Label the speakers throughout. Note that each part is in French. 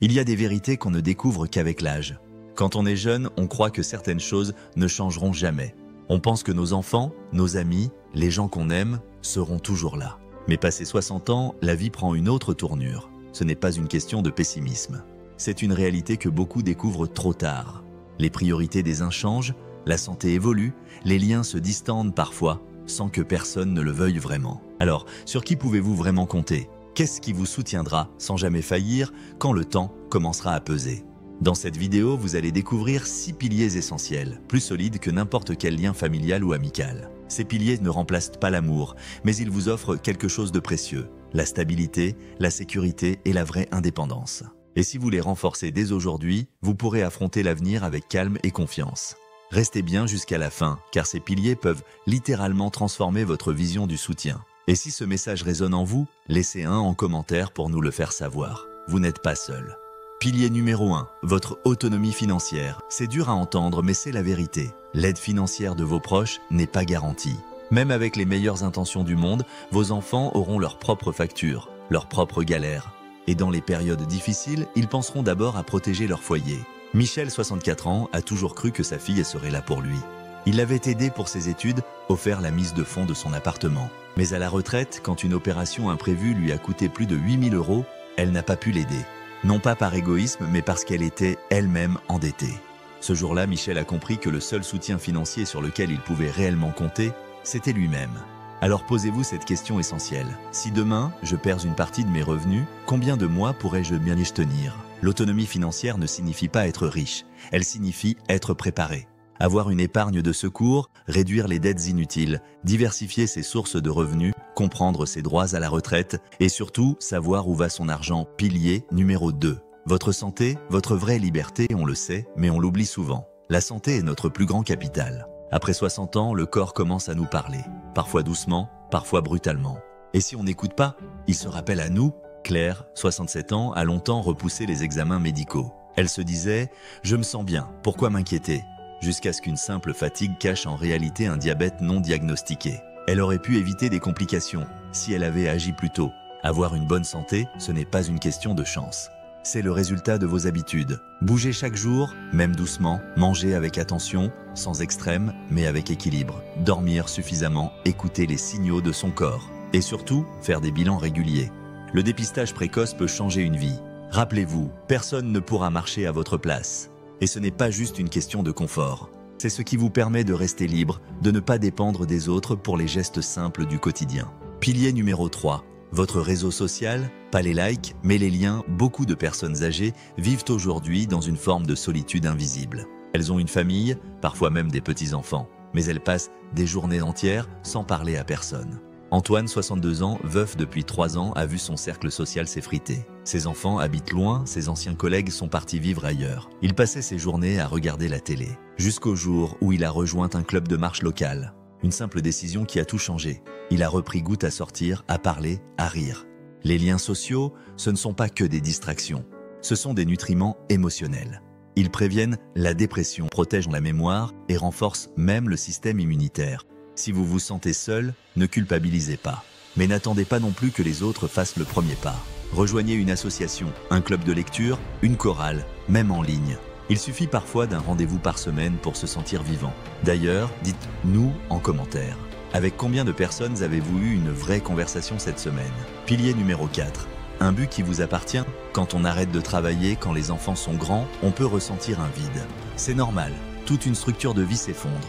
Speaker 1: Il y a des vérités qu'on ne découvre qu'avec l'âge. Quand on est jeune, on croit que certaines choses ne changeront jamais. On pense que nos enfants, nos amis, les gens qu'on aime, seront toujours là. Mais passé 60 ans, la vie prend une autre tournure. Ce n'est pas une question de pessimisme. C'est une réalité que beaucoup découvrent trop tard. Les priorités des uns changent, la santé évolue, les liens se distendent parfois, sans que personne ne le veuille vraiment. Alors, sur qui pouvez-vous vraiment compter? Qu'est-ce qui vous soutiendra sans jamais faillir quand le temps commencera à peser? Dans cette vidéo, vous allez découvrir 6 piliers essentiels, plus solides que n'importe quel lien familial ou amical. Ces piliers ne remplacent pas l'amour, mais ils vous offrent quelque chose de précieux, la stabilité, la sécurité et la vraie indépendance. Et si vous les renforcez dès aujourd'hui, vous pourrez affronter l'avenir avec calme et confiance. Restez bien jusqu'à la fin, car ces piliers peuvent littéralement transformer votre vision du soutien. Et si ce message résonne en vous, laissez un en commentaire pour nous le faire savoir. Vous n'êtes pas seul. Pilier numéro 1, votre autonomie financière. C'est dur à entendre, mais c'est la vérité. L'aide financière de vos proches n'est pas garantie. Même avec les meilleures intentions du monde, vos enfants auront leurs propres factures, leurs propres galères. Et dans les périodes difficiles, ils penseront d'abord à protéger leur foyer. Michel, 64 ans, a toujours cru que sa fille serait là pour lui. Il l'avait aidé pour ses études, offert la mise de fonds de son appartement. Mais à la retraite, quand une opération imprévue lui a coûté plus de 8 000 €, elle n'a pas pu l'aider. Non pas par égoïsme, mais parce qu'elle était elle-même endettée. Ce jour-là, Michel a compris que le seul soutien financier sur lequel il pouvait réellement compter, c'était lui-même. Alors posez-vous cette question essentielle. Si demain, je perds une partie de mes revenus, combien de mois pourrais-je bien y tenir? L'autonomie financière ne signifie pas être riche, elle signifie être préparé. Avoir une épargne de secours, réduire les dettes inutiles, diversifier ses sources de revenus, comprendre ses droits à la retraite et surtout savoir où va son argent. Pilier numéro 2. Votre santé, votre vraie liberté, on le sait, mais on l'oublie souvent. La santé est notre plus grand capital. Après 60 ans, le corps commence à nous parler. Parfois doucement, parfois brutalement. Et si on n'écoute pas, il se rappelle à nous. Claire, 67 ans, a longtemps repoussé les examens médicaux. Elle se disait « Je me sens bien, pourquoi m'inquiéter ?» Jusqu'à ce qu'une simple fatigue cache en réalité un diabète non diagnostiqué. Elle aurait pu éviter des complications si elle avait agi plus tôt. Avoir une bonne santé, ce n'est pas une question de chance. C'est le résultat de vos habitudes. Bougez chaque jour, même doucement, mangez avec attention, sans extrême, mais avec équilibre. Dormir suffisamment, écouter les signaux de son corps. Et surtout, faire des bilans réguliers. Le dépistage précoce peut changer une vie. Rappelez-vous, personne ne pourra marcher à votre place. Et ce n'est pas juste une question de confort. C'est ce qui vous permet de rester libre, de ne pas dépendre des autres pour les gestes simples du quotidien. Pilier numéro 3. Votre réseau social, pas les likes, mais les liens. Beaucoup de personnes âgées vivent aujourd'hui dans une forme de solitude invisible. Elles ont une famille, parfois même des petits-enfants, mais elles passent des journées entières sans parler à personne. Antoine, 62 ans, veuf depuis 3 ans, a vu son cercle social s'effriter. Ses enfants habitent loin, ses anciens collègues sont partis vivre ailleurs. Il passait ses journées à regarder la télé, jusqu'au jour où il a rejoint un club de marche local. Une simple décision qui a tout changé. Il a repris goût à sortir, à parler, à rire. Les liens sociaux, ce ne sont pas que des distractions. Ce sont des nutriments émotionnels. Ils préviennent la dépression, protègent la mémoire et renforcent même le système immunitaire. Si vous vous sentez seul, ne culpabilisez pas. Mais n'attendez pas non plus que les autres fassent le premier pas. Rejoignez une association, un club de lecture, une chorale, même en ligne. Il suffit parfois d'un rendez-vous par semaine pour se sentir vivant. D'ailleurs, dites-nous en commentaire. Avec combien de personnes avez-vous eu une vraie conversation cette semaine? Pilier numéro 4. Un but qui vous appartient? Quand on arrête de travailler, quand les enfants sont grands, on peut ressentir un vide. C'est normal, toute une structure de vie s'effondre.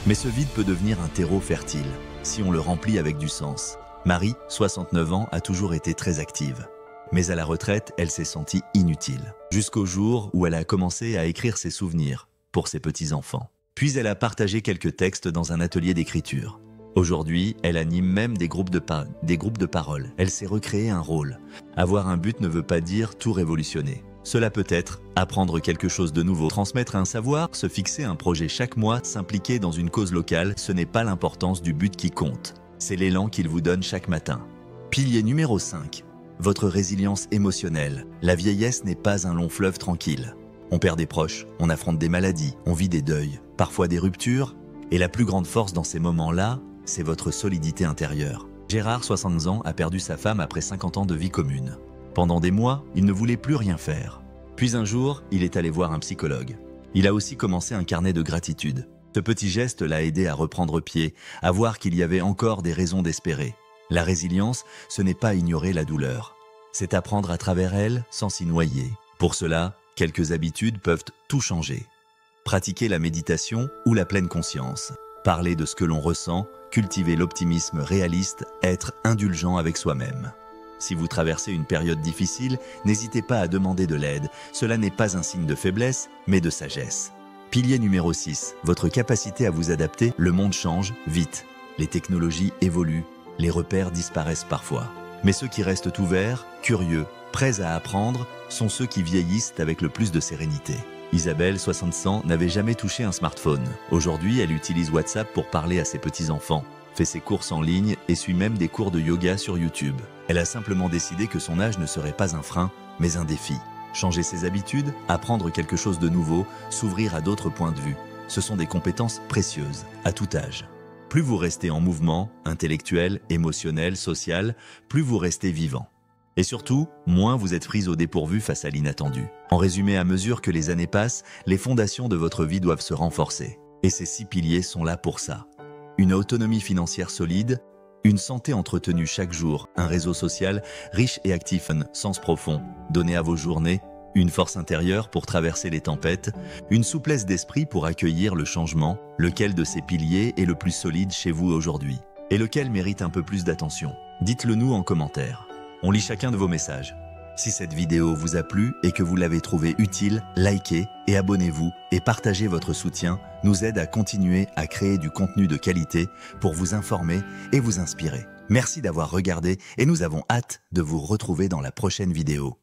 Speaker 1: Mais ce vide peut devenir un terreau fertile, si on le remplit avec du sens. Marie, 69 ans, a toujours été très active. Mais à la retraite, elle s'est sentie inutile. Jusqu'au jour où elle a commencé à écrire ses souvenirs pour ses petits-enfants. Puis elle a partagé quelques textes dans un atelier d'écriture. Aujourd'hui, elle anime même des groupes de parole. Elle s'est recréé un rôle. Avoir un but ne veut pas dire tout révolutionner. Cela peut être apprendre quelque chose de nouveau, transmettre un savoir, se fixer un projet chaque mois, s'impliquer dans une cause locale. Ce n'est pas l'importance du but qui compte. C'est l'élan qu'il vous donne chaque matin. Pilier numéro 5. Votre résilience émotionnelle. La vieillesse n'est pas un long fleuve tranquille. On perd des proches, on affronte des maladies, on vit des deuils, parfois des ruptures. Et la plus grande force dans ces moments-là, c'est votre solidité intérieure. Gérard, 60 ans, a perdu sa femme après 50 ans de vie commune. Pendant des mois, il ne voulait plus rien faire. Puis un jour, il est allé voir un psychologue. Il a aussi commencé un carnet de gratitude. Ce petit geste l'a aidé à reprendre pied, à voir qu'il y avait encore des raisons d'espérer. La résilience, ce n'est pas ignorer la douleur. C'est apprendre à travers elle sans s'y noyer. Pour cela, quelques habitudes peuvent tout changer. Pratiquer la méditation ou la pleine conscience. Parler de ce que l'on ressent, cultiver l'optimisme réaliste, être indulgent avec soi-même. Si vous traversez une période difficile, n'hésitez pas à demander de l'aide. Cela n'est pas un signe de faiblesse, mais de sagesse. Pilier numéro 6, votre capacité à vous adapter. Le monde change vite. Les technologies évoluent, les repères disparaissent parfois. Mais ceux qui restent ouverts, curieux, prêts à apprendre, sont ceux qui vieillissent avec le plus de sérénité. Isabelle, 60 ans, n'avait jamais touché un smartphone. Aujourd'hui, elle utilise WhatsApp pour parler à ses petits-enfants, fait ses courses en ligne et suit même des cours de yoga sur YouTube. Elle a simplement décidé que son âge ne serait pas un frein, mais un défi. Changer ses habitudes, apprendre quelque chose de nouveau, s'ouvrir à d'autres points de vue. Ce sont des compétences précieuses, à tout âge. Plus vous restez en mouvement, intellectuel, émotionnel, social, plus vous restez vivant. Et surtout, moins vous êtes pris au dépourvu face à l'inattendu. En résumé, à mesure que les années passent, les fondations de votre vie doivent se renforcer. Et ces 6 piliers sont là pour ça. Une autonomie financière solide, une santé entretenue chaque jour, un réseau social riche et actif, un sens profond donné à vos journées, une force intérieure pour traverser les tempêtes, une souplesse d'esprit pour accueillir le changement. Lequel de ces piliers est le plus solide chez vous aujourd'hui? Et lequel mérite un peu plus d'attention? Dites-le nous en commentaire. On lit chacun de vos messages. Si cette vidéo vous a plu et que vous l'avez trouvée utile, likez et abonnez-vous et partagez votre soutien nous aide à continuer à créer du contenu de qualité pour vous informer et vous inspirer. Merci d'avoir regardé et nous avons hâte de vous retrouver dans la prochaine vidéo.